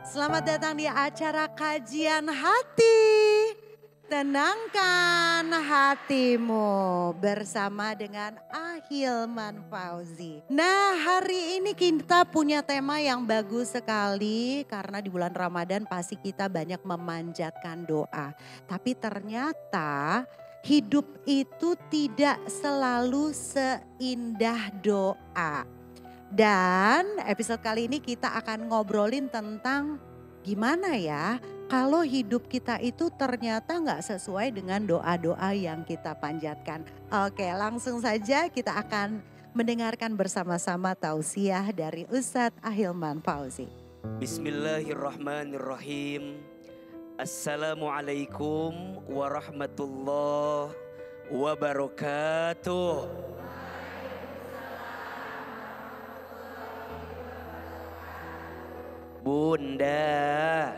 Selamat datang di acara kajian hati. Tenangkan hatimu bersama dengan Ahilman Fauzi. Nah, hari ini kita punya tema yang bagus sekali karena di bulan Ramadan pasti kita banyak memanjatkan doa. Tapi ternyata hidup itu tidak selalu seindah doa. Dan episode kali ini kita akan ngobrolin tentang gimana ya kalau hidup kita itu ternyata nggak sesuai dengan doa-doa yang kita panjatkan. Oke, langsung saja kita akan mendengarkan bersama-sama tausiah dari Ustadz Ahilman Fauzi. Bismillahirrahmanirrahim. Assalamualaikum warahmatullahi wabarakatuh. Bunda,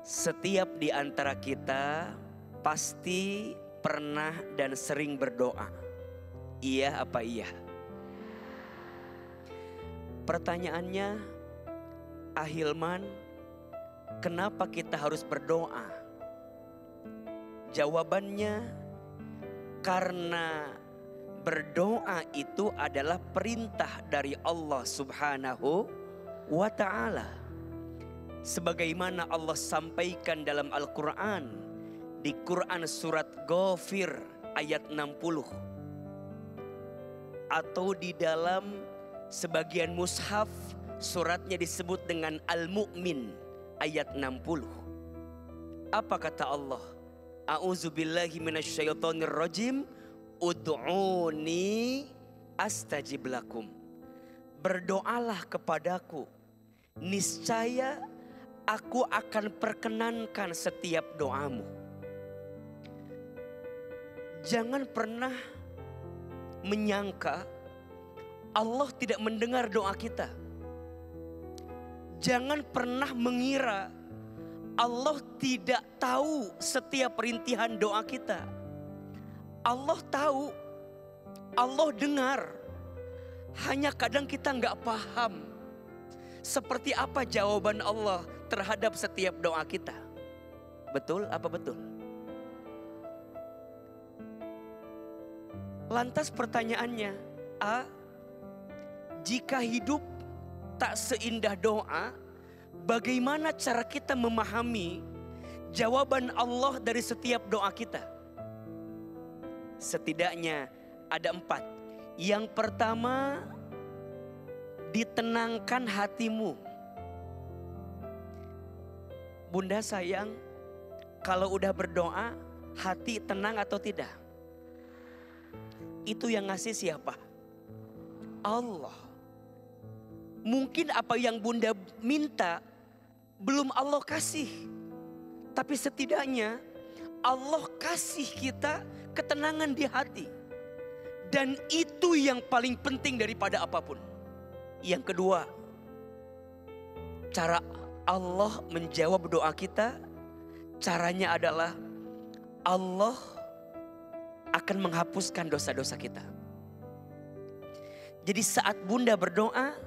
setiap di antara kita pasti pernah dan sering berdoa. Iya apa iya? Pertanyaannya, Ahilman, kenapa kita harus berdoa? Jawabannya, karena berdoa itu adalah perintah dari Allah Subhanahu wa ta'ala. Sebagaimana Allah sampaikan dalam Al-Quran, di Quran surat Ghafir ayat 60. Atau di dalam sebagian mushaf suratnya disebut dengan Al-Mu'min ayat 60. Apa kata Allah? A'udzubillahi minasyaitonirrajim. Ud'uni astajib lakum. Berdoalah kepadaku, niscaya aku akan perkenankan setiap doamu. Jangan pernah menyangka Allah tidak mendengar doa kita. Jangan pernah mengira Allah tidak tahu setiap rintihan doa kita. Allah tahu, Allah dengar. Hanya kadang kita nggak paham seperti apa jawaban Allah terhadap setiap doa kita. Betul apa betul? Lantas pertanyaannya, jika hidup tak seindah doa, bagaimana cara kita memahami jawaban Allah dari setiap doa kita? Setidaknya ada 4. Yang pertama, ditenangkan hatimu. Bunda sayang, kalau udah berdoa, hati tenang atau tidak? Itu yang ngasih siapa? Allah. Mungkin apa yang Bunda minta belum Allah kasih. Tapi setidaknya Allah kasih kita ketenangan di hati. Dan itu yang paling penting daripada apapun. Yang kedua, cara Allah menjawab doa kita, caranya adalah Allah akan menghapuskan dosa-dosa kita. Jadi saat Bunda berdoa,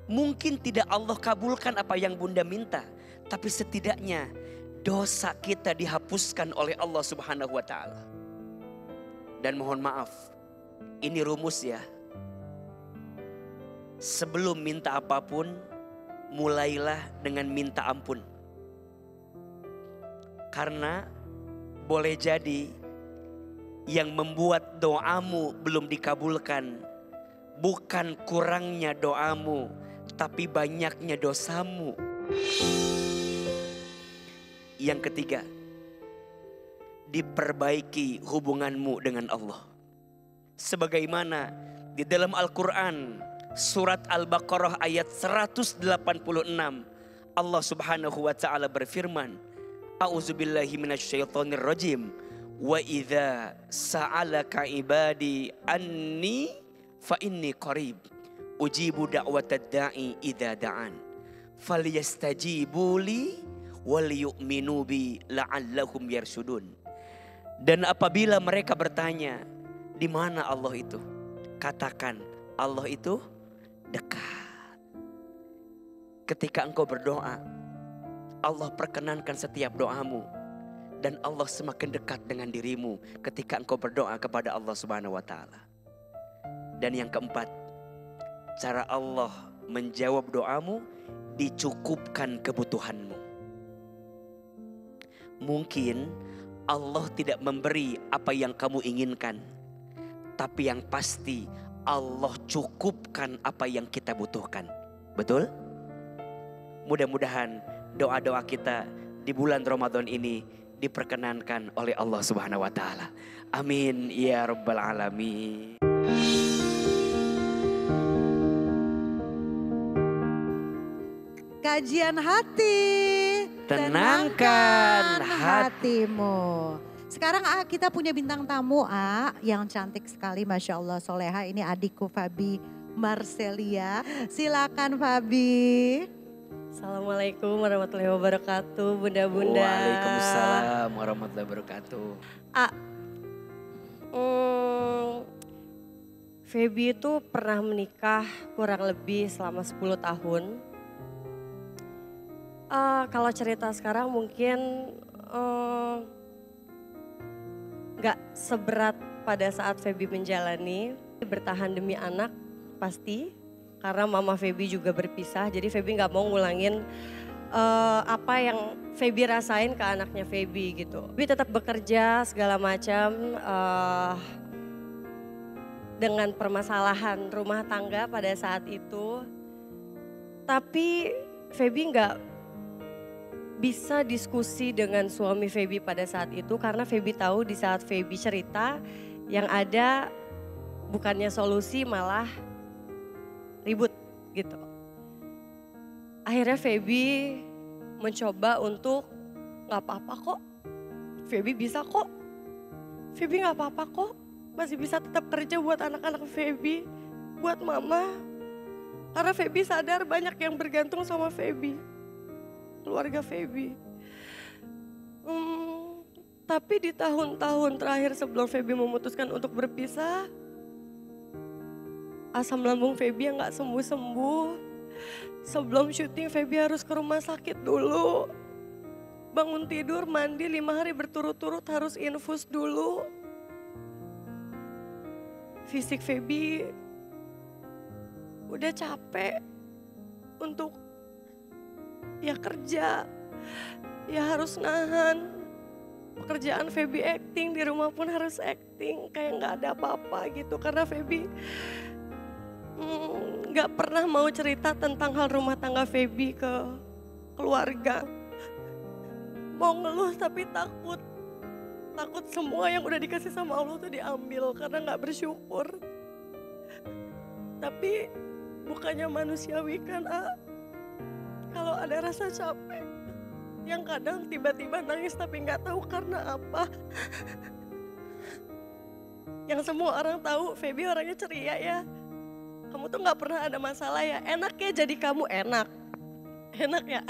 mungkin tidak Allah kabulkan apa yang Bunda minta, tapi setidaknya dosa kita dihapuskan oleh Allah Subhanahu wa ta'ala. Dan mohon maaf, ini rumus ya. Sebelum minta apapun, mulailah dengan minta ampun. Karena boleh jadi yang membuat doamu belum dikabulkan bukan kurangnya doamu, tapi banyaknya dosamu. Yang ketiga, diperbaiki hubunganmu dengan Allah. Sebagaimana di dalam Al-Quran surat Al-Baqarah ayat 186, Allah Subhanahu wa ta'ala berfirman, A'udzubillahi minasyaitonirrajim. Wa idza sa'alaka ibadi anni fa inni qarib ujibu da'watad da'i idza da'an falyastajibu li wal yu'minu bi la'allahum yarsudun. Dan apabila mereka bertanya, di mana Allah itu? Katakan, Allah itu dekat. ketika engkau berdoa, Allah perkenankan setiap doamu. Dan Allah semakin dekat dengan dirimu ketika engkau berdoa kepada Allah Subhanahu wa Ta'ala. Dan yang keempat, cara Allah menjawab doamu, dicukupkan kebutuhanmu. Mungkin Allah tidak memberi apa yang kamu inginkan, tapi yang pasti Allah cukupkan apa yang kita butuhkan. Betul? Mudah-mudahan doa-doa kita di bulan Ramadan ini diperkenankan oleh Allah Subhanahu wa Ta'ala. Amin ya rabbal alamin. Kajian hati, Tenangkan hatimu. Sekarang kita punya bintang tamu yang cantik sekali, Masya Allah, soleha. Ini adikku Fabi Marcelia. Silakan Fabi. Assalamualaikum warahmatullahi wabarakatuh, bunda-bunda. Waalaikumsalam warahmatullahi wabarakatuh. Feby itu pernah menikah kurang lebih selama 10 tahun. Kalau cerita sekarang mungkin gak seberat pada saat Feby menjalani. Bertahan demi anak pasti. Karena mama Feby juga berpisah, jadi Feby nggak mau ngulangin apa yang Feby rasain ke anaknya Feby gitu. Feby tetap bekerja segala macam dengan permasalahan rumah tangga pada saat itu. Tapi Feby nggak bisa diskusi dengan suami Feby pada saat itu karena Feby tahu di saat Feby cerita yang ada bukannya solusi malah ribut gitu. Akhirnya Feby mencoba untuk gak apa-apa kok. Feby bisa kok. Feby gak apa-apa kok. Masih bisa tetap kerja buat anak-anak Feby. Buat mama. Karena Feby sadar banyak yang bergantung sama Feby. Keluarga Feby. Tapi di tahun-tahun terakhir sebelum Feby memutuskan untuk berpisah, asam lambung Feby yang gak sembuh-sembuh. Sebelum syuting Feby harus ke rumah sakit dulu. Bangun tidur, mandi 5 hari berturut-turut harus infus dulu. Fisik Feby udah capek untuk ya kerja. Ya harus nahan. Pekerjaan Feby acting, di rumah pun harus acting. Kayak gak ada apa-apa gitu karena Feby gak pernah mau cerita tentang hal rumah tangga Feby ke keluarga. Mau ngeluh tapi takut. Takut semua yang udah dikasih sama Allah tuh diambil karena gak bersyukur. Tapi bukannya manusiawi kan kalau ada rasa capek. Yang kadang tiba-tiba nangis tapi gak tahu karena apa. Yang semua orang tahu Feby orangnya ceria ya. Kamu tuh gak pernah ada masalah ya, enak ya jadi kamu enak ya.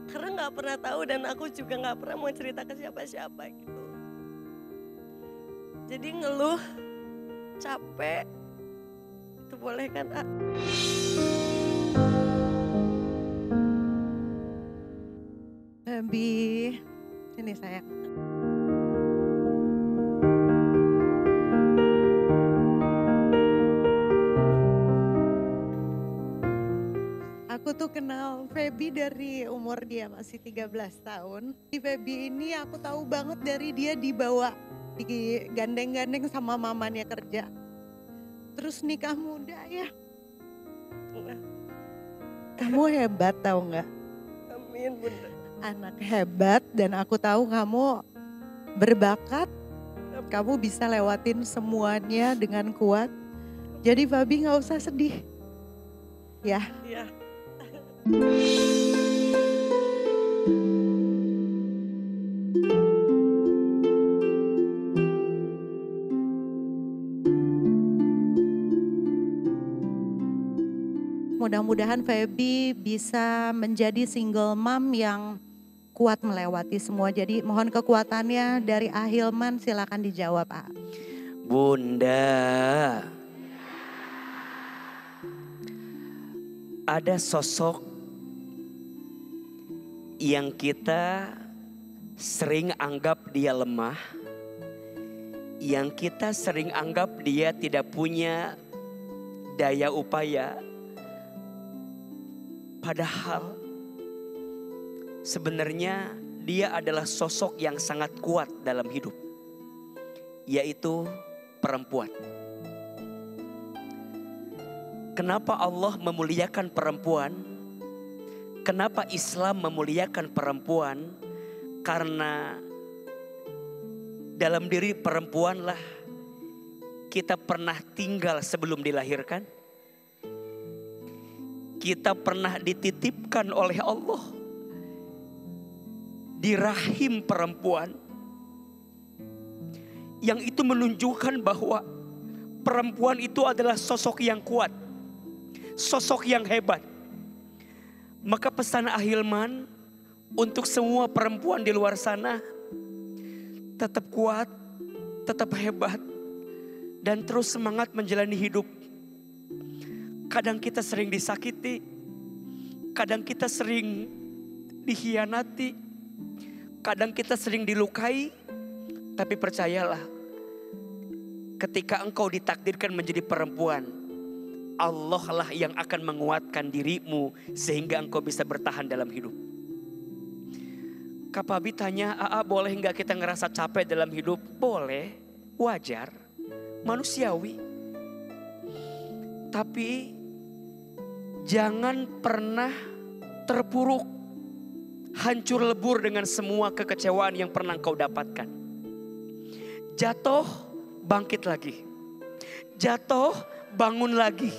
Karena gak pernah tahu dan aku juga gak pernah mau cerita ke siapa-siapa gitu. Jadi ngeluh, capek, itu boleh kan Fabi, sini sayang. Aku tuh kenal Feby dari umur dia masih 13 tahun. Di Feby ini aku tahu banget dari dia dibawa, digandeng-gandeng sama mamanya kerja. Terus nikah muda ya. Kamu hebat tahu nggak? Amin bunda. Anak hebat dan aku tahu kamu berbakat. Kamu bisa lewatin semuanya dengan kuat. Jadi Fabi nggak usah sedih. Ya. Iya. Mudah-mudahan Feby bisa menjadi single mom yang kuat melewati semua. Jadi mohon kekuatannya dari Ahilman, silakan dijawab. Bunda, ada sosok yang kita sering anggap dia lemah, yang kita sering anggap dia tidak punya daya upaya, padahal sebenarnya dia adalah sosok yang sangat kuat dalam hidup, yaitu perempuan. Kenapa Allah memuliakan perempuan? Kenapa Islam memuliakan perempuan? Karena dalam diri perempuanlah kita pernah tinggal sebelum dilahirkan. Kita pernah dititipkan oleh Allah di rahim perempuan. Yang itu menunjukkan bahwa perempuan itu adalah sosok yang kuat, sosok yang hebat. Maka pesan Ahilman untuk semua perempuan di luar sana, tetap kuat, tetap hebat, dan terus semangat menjalani hidup. Kadang kita sering disakiti, kadang kita sering dikhianati, kadang kita sering dilukai, tapi percayalah, ketika engkau ditakdirkan menjadi perempuan, Allah lah yang akan menguatkan dirimu sehingga engkau bisa bertahan dalam hidup. Kak Pabi tanya, boleh nggak kita ngerasa capek dalam hidup? Boleh, wajar, manusiawi. Tapi jangan pernah terpuruk, hancur lebur dengan semua kekecewaan yang pernah engkau dapatkan. Jatuh, bangkit lagi. Jatuh, bangun lagi.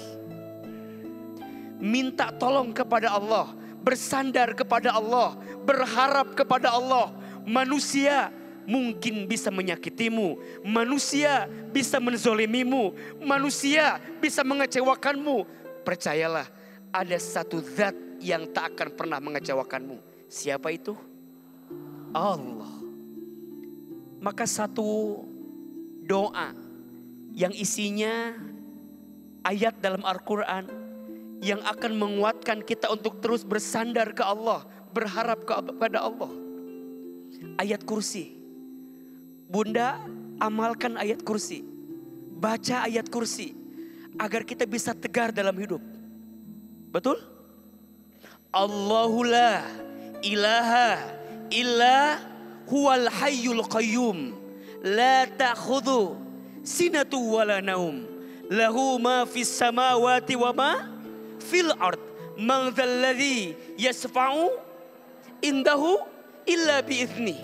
Minta tolong kepada Allah, bersandar kepada Allah, berharap kepada Allah. Manusia mungkin bisa menyakitimu, manusia bisa menzolimimu, manusia bisa mengecewakanmu. Percayalah, ada satu zat yang tak akan pernah mengecewakanmu. Siapa itu? Allah. Maka satu doa yang isinya ayat dalam Al-Quran yang akan menguatkan kita untuk terus bersandar ke Allah, berharap kepada Allah. Ayat kursi. Bunda, amalkan ayat kursi. Baca ayat kursi agar kita bisa tegar dalam hidup. Betul? Allahu la ilaha illa huwal hayyul qayyum la ta'khudhu sinatu wala naum lahu ma fis samawati wa ma fil ard man dzalladzi yasfa'u indahu illa bi idznih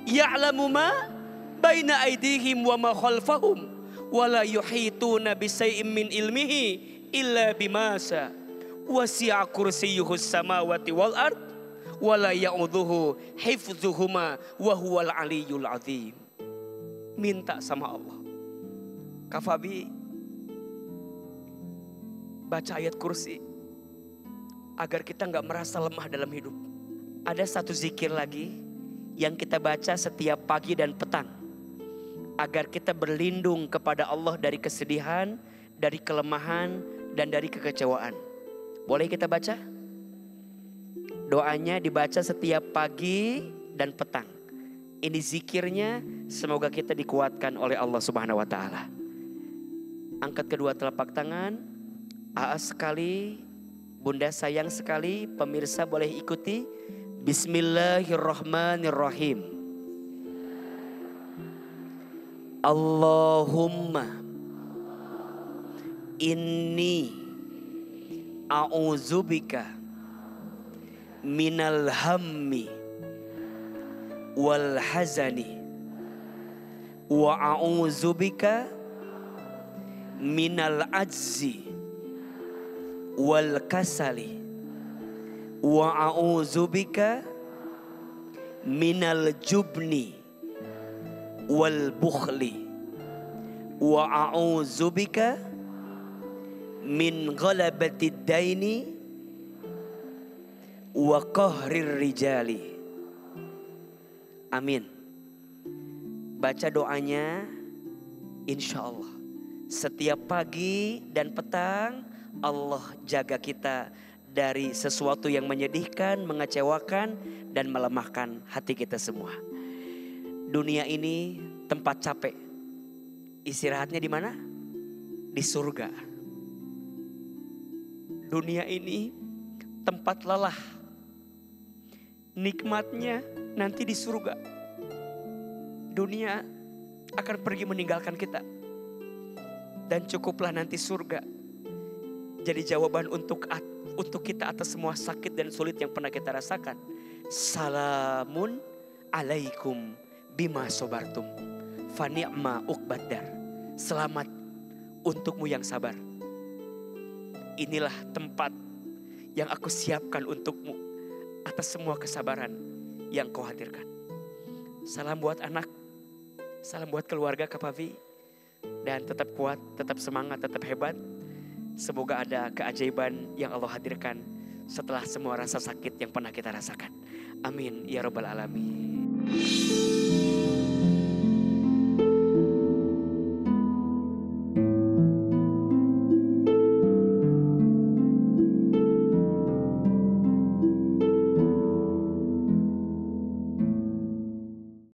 ya'lamu ma baina aydihim wa ma khalfahum wa la yuhituna bi syai'in min ilmihi illa bima syaa wasi'a kursiyyuhus samawati wal ard wa la ya'udzuhu hifdzuhuma wa huwal aliyyul azim. Minta sama Allah. Kak Fabi baca ayat kursi agar kita gak merasa lemah dalam hidup. Ada satu zikir lagi yang kita baca setiap pagi dan petang agar kita berlindung kepada Allah dari kesedihan, dari kelemahan, dan dari kekecewaan. Boleh kita baca? Doanya dibaca setiap pagi dan petang. Ini zikirnya, semoga kita dikuatkan oleh Allah Subhanahu wa taala. Angkat kedua telapak tangan. Sekali, Bunda sayang sekali, pemirsa boleh ikuti. Bismillahirrahmanirrahim. Allahumma inni a'udzubika minal hammi wal hazani wa a'udzubika minal ajzi wal kasali wa a'udzubika minal jubni wal bukhli wa a'udzubika min ghalabatid daini wa qahrir rijali. Amin. Baca doanya, insya Allah setiap pagi dan petang Allah jaga kita dari sesuatu yang menyedihkan, mengecewakan, dan melemahkan hati kita semua. Dunia ini tempat capek. Istirahatnya di mana? Di surga. Dunia ini tempat lelah. Nikmatnya nanti di surga. Dunia akan pergi meninggalkan kita. Dan cukuplah nanti surga jadi jawaban untuk kita atas semua sakit dan sulit yang pernah kita rasakan. Salamun alaikum bima sobartum fa ni'ma uqbaddar. Selamat untukmu yang sabar. Inilah tempat yang aku siapkan untukmu atas semua kesabaran yang kau hadirkan. Salam buat anak, salam buat keluarga Kak Pavi. Dan tetap kuat, tetap semangat, tetap hebat. Semoga ada keajaiban yang Allah hadirkan setelah semua rasa sakit yang pernah kita rasakan. Amin ya rabbal alamin.